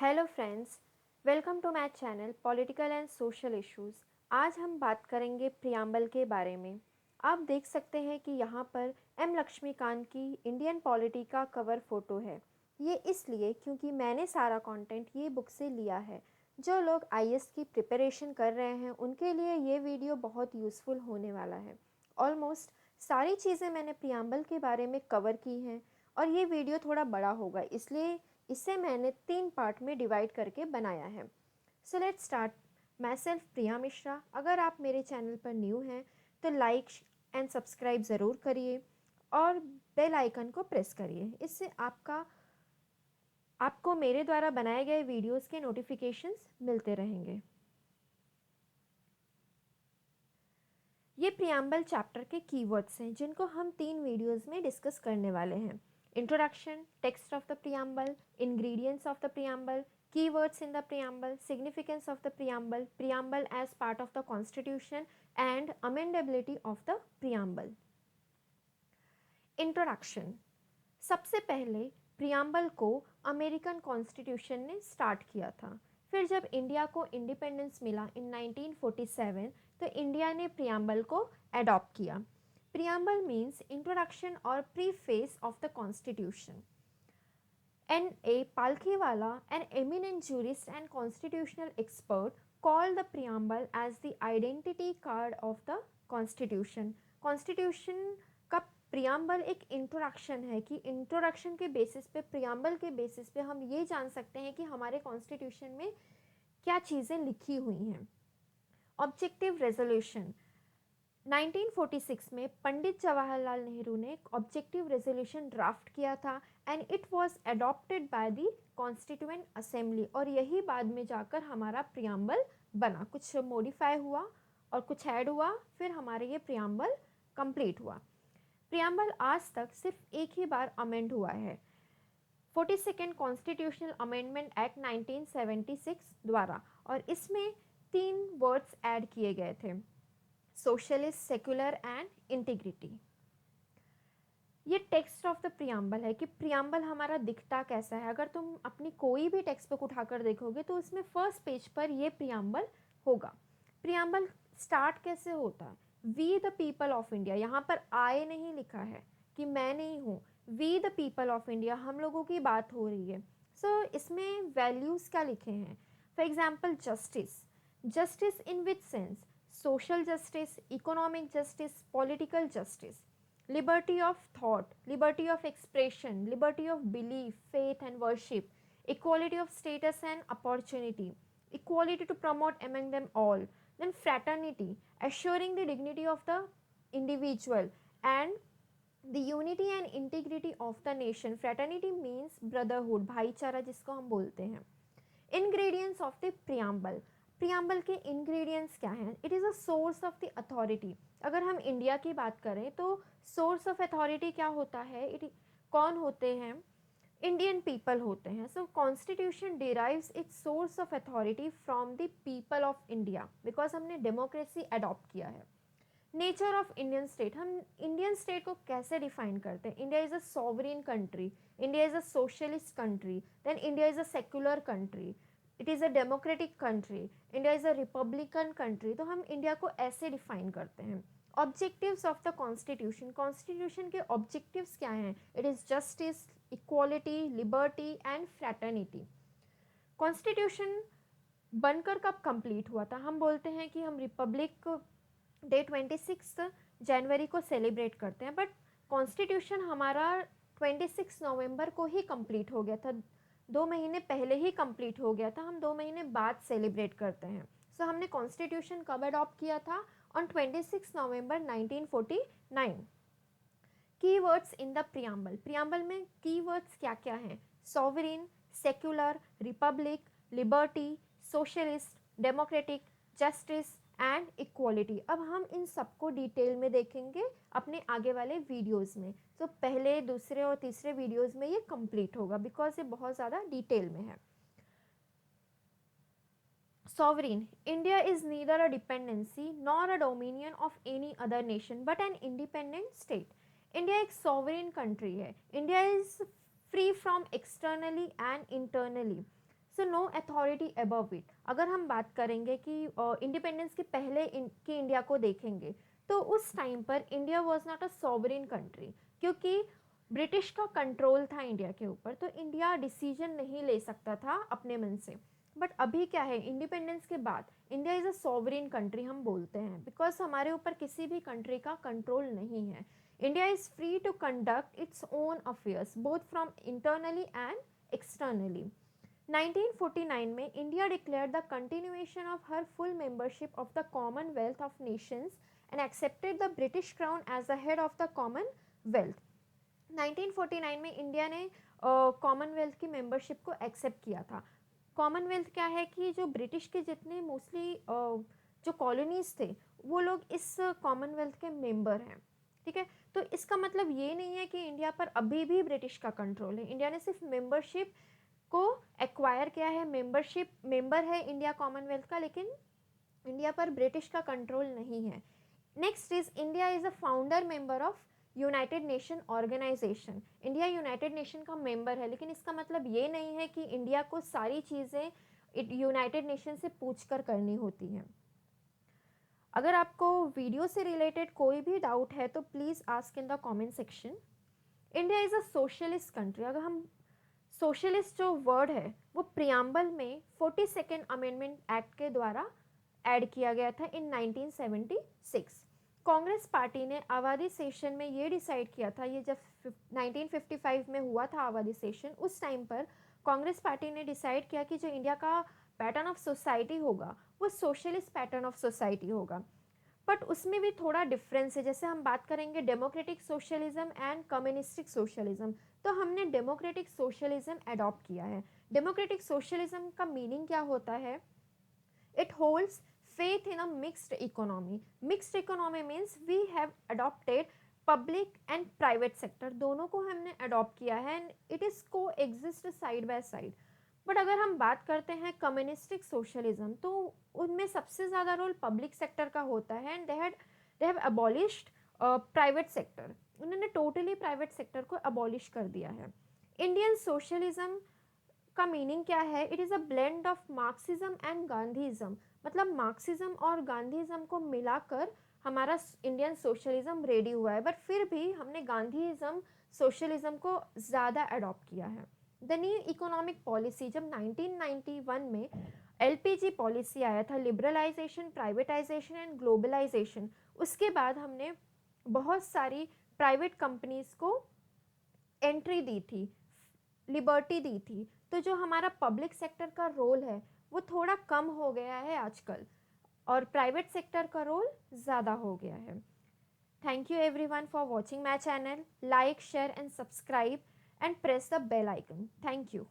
Hello friends, welcome to my channel political and social issues. आज हम बात करेंगे प्रियम्बल के बारे में। आप देख सकते हैं कि यहाँ पर एम लक्ष्मीकांत की इंडियन पॉलिटी का कवर फ़ोटो है। ये इसलिए क्योंकि मैंने सारा कंटेंट ये बुक से लिया है। जो लोग आईएएस की प्रिपरेशन कर रहे हैं उनके लिए ये वीडियो बहुत यूज़फुल होने वाला है। ऑलमोस्ट सारी चीज़ें मैंने प्रियम्बल के बारे में कवर की हैं और ये वीडियो थोड़ा बड़ा होगा, इसलिए इसे मैंने 3 पार्ट में डिवाइड करके बनाया है। So let's start. Myself Priya Mishra. अगर आप मेरे चैनल पर न्यू हैं तो लाइक एंड सब्सक्राइब ज़रूर करिए और बेल आइकन को प्रेस करिए। इससे आपको मेरे द्वारा बनाए गए वीडियोस के नोटिफिकेशंस मिलते रहेंगे। ये प्रियम्बल चैप्टर के कीवर्ड्स हैं जिनको हम 3 वीडियोस में डिस्कस करने वाले हैं। Introduction, text of the preamble, ingredients of the preamble, keywords in the preamble, significance of the preamble, preamble as part of the constitution and amendability of the preamble. Introduction. सबसे पहले preamble को American constitution ने start किया था। फिर जब India को independence मिला इन 1947 तो इंडिया ने प्रियम्बल को अडॉप्ट किया। प्रियम्बल मीन्स इंट्रोडक्शन और preface of the constitution. N.A. Palkhiwala, an eminent jurist and constitutional expert, called the preamble as the identity card of the constitution. Constitution का preamble एक introduction है कि introduction के basis पे, preamble के basis पे हम ये जान सकते हैं कि हमारे कॉन्स्टिट्यूशन में क्या चीज़ें लिखी हुई हैं। Objective resolution. 1946 में पंडित जवाहरलाल नेहरू ने ऑब्जेक्टिव रेजोल्यूशन ड्राफ्ट किया था and it was adopted by the constituent assembly, और यही बाद में जाकर हमारा प्रियम्बल बना। कुछ मॉडिफाई हुआ और कुछ ऐड हुआ, फिर हमारे ये प्रियम्बल कंप्लीट हुआ। प्रियम्बल आज तक सिर्फ एक ही बार अमेंड हुआ है, 42nd कॉन्स्टिट्यूशनल अमेंडमेंट एक्ट 1976 द्वारा, और इसमें 3 वर्ड्स ऐड किए गए थे: सोशलिस्ट, सेक्युलर एंड इंटीग्रिटी। ये टेक्स्ट ऑफ द प्रियम्बल है कि प्रियम्बल हमारा दिखता कैसा है। अगर तुम अपनी कोई भी टेक्स्ट बुक उठाकर देखोगे तो उसमें फर्स्ट पेज पर ये प्रियम्बल होगा। प्रियम्बल स्टार्ट कैसे होता है? We the people of India. यहाँ पर आई नहीं लिखा है कि मैं नहीं हूँ, we the people of India, हम लोगों की बात हो रही है। सो इसमें वैल्यूज़ क्या लिखे हैं? For example justice. Justice in which sense? social justice, economic justice, political justice, liberty of thought, liberty of expression, liberty of belief, faith and worship, equality of status and opportunity, equality to promote among them all, then fraternity, assuring the dignity of the individual and the unity and integrity of the nation. Fraternity means brotherhood, भाईचारा जिसको हम बोलते हैं। Ingredients of the preamble. Preamble के ingredients क्या हैं? It is a source of the authority. अगर हम इंडिया की बात करें तो सोर्स ऑफ अथॉरिटी क्या होता है? कौन होते हैं? इंडियन पीपल होते हैं। So constitution derives its source of authority from the people of India, because हमने डेमोक्रेसी अडॉप्ट किया है। Nature of Indian state. हम इंडियन स्टेट को कैसे डिफाइन करते हैं? India is a sovereign country, India is a socialist country, then India is a secular country, it is a democratic country, India is a republican country. तो हम India को ऐसे define करते हैं। Objectives of the constitution. Constitution के objectives क्या हैं? It is justice, equality, liberty and fraternity. Constitution बनकर कब कंप्लीट हुआ था? हम बोलते हैं कि हम रिपब्लिक डे 26 जनवरी को सेलिब्रेट करते हैं, बट कॉन्स्टिट्यूशन हमारा 26 नवंबर को ही कंप्लीट हो गया था। 2 महीने पहले ही कंप्लीट हो गया था, हम 2 महीने बाद सेलिब्रेट करते हैं। सो हमने कॉन्स्टिट्यूशन कब अडॉप्ट किया था? On 26 November 1949। Keywords in the preamble. Preamble में कीवर्ड्स क्या क्या हैं? Sovereign, secular, Republic, liberty, socialist, democratic, justice and equality. अब हम इन सबको डिटेल में देखेंगे अपने आगे वाले वीडियोस में। तो पहले, दूसरे और तीसरे वीडियोस में ये कंप्लीट होगा, बिकॉज ये बहुत ज़्यादा डिटेल में है। Sovereign. India is neither a dependency nor a dominion of any other nation but an independent state. India एक सॉवरेन कंट्री है। India is free from externally and internally. So no authority above it. अगर हम बात करेंगे कि independence के पहले की इंडिया को देखेंगे तो उस टाइम पर India was not a sovereign country, क्योंकि ब्रिटिश का कंट्रोल था इंडिया के ऊपर, तो इंडिया डिसीजन नहीं ले सकता था अपने मन से। बट अभी क्या है, इंडिपेंडेंस के बाद India is a sovereign country हम बोलते हैं, बिकॉज हमारे ऊपर किसी भी कंट्री का कंट्रोल नहीं है। India is free to conduct its own affairs both from internally and externally. 1949 में India declared the continuation of her full membership of the commonwealth of nations and accepted the British crown as the head of the commonwealth. 1949 में India ने Commonwealth की membership को accept किया था। Commonwealth क्या है कि जो ब्रिटिश के जितने मोस्टली जो कॉलोनीज थे वो लोग इस कॉमनवेल्थ के मेंबर हैं, ठीक है। तो इसका मतलब ये नहीं है कि इंडिया पर अभी भी ब्रिटिश का कंट्रोल है। इंडिया ने सिर्फ मेंबरशिप को एक्वायर किया है, मेंबरशिप मेंबर है इंडिया कॉमनवेल्थ का, लेकिन इंडिया पर ब्रिटिश का कंट्रोल नहीं है। Next is India is a founder member of united nation organization. India united nation का मेंबर है, लेकिन इसका मतलब ये नहीं है कि इंडिया को सारी चीज़ें यूनाइटेड नेशन से पूछ कर करनी होती हैं। अगर आपको वीडियो से रिलेटेड कोई भी डाउट है तो please ask in the comment section. India is a socialist country. अगर हम सोशलिस्ट जो वर्ड है वो प्रियम्बल में 42nd अमेंडमेंट एक्ट के द्वारा ऐड किया गया था इन 1976। कांग्रेस पार्टी ने आबादी सेशन में ये डिसाइड किया था, ये जब 1955 में हुआ था आबादी सेशन, उस टाइम पर कांग्रेस पार्टी ने डिसाइड किया कि जो इंडिया का पैटर्न ऑफ सोसाइटी होगा वो सोशलिस्ट पैटर्न ऑफ सोसाइटी होगा। बट उसमें भी थोड़ा डिफरेंस है। जैसे हम बात करेंगे democratic socialism and communistic socialism, तो हमने डेमोक्रेटिक सोशलिज्म अडॉप्ट किया है। डेमोक्रेटिक सोशलिज्म का मीनिंग क्या होता है? It holds faith in a mixed economy. Mixed economy means we have adopted public and private sector, दोनों को हमने adopt किया है and it is coexist side by side. But अगर हम बात करते हैं कम्युनिस्टिक सोशलिज्म तो उनमें सबसे ज़्यादा रोल पब्लिक सेक्टर का होता है and they have abolished private sector. उन्होंने टोटली प्राइवेट सेक्टर को अबॉलिश कर दिया है। इंडियन सोशलिज्म का मीनिंग क्या है? It is a blend of Marxism and Gandhism, मतलब मार्क्सिज्म और गांधीज्म को मिलाकर हमारा इंडियन सोशलिज्म रेडी हुआ है। बट फिर भी हमने गांधीज्म सोशलिज्म को ज़्यादा अडॉप्ट किया है। द न्यू इकोनॉमिक पॉलिसी, जब 1991 में एलपीजी पॉलिसी आया था, लिबरलाइजेशन, प्राइवेटाइजेशन एंड ग्लोबलाइजेशन, उसके बाद हमने बहुत सारी प्राइवेट कंपनीज को एंट्री दी थी, लिबर्टी दी थी। तो जो हमारा पब्लिक सेक्टर का रोल है वो थोड़ा कम हो गया है आजकल और प्राइवेट सेक्टर का रोल ज़्यादा हो गया है। Thank you everyone for watching my channel. Like, share and subscribe and press the bell icon. Thank you.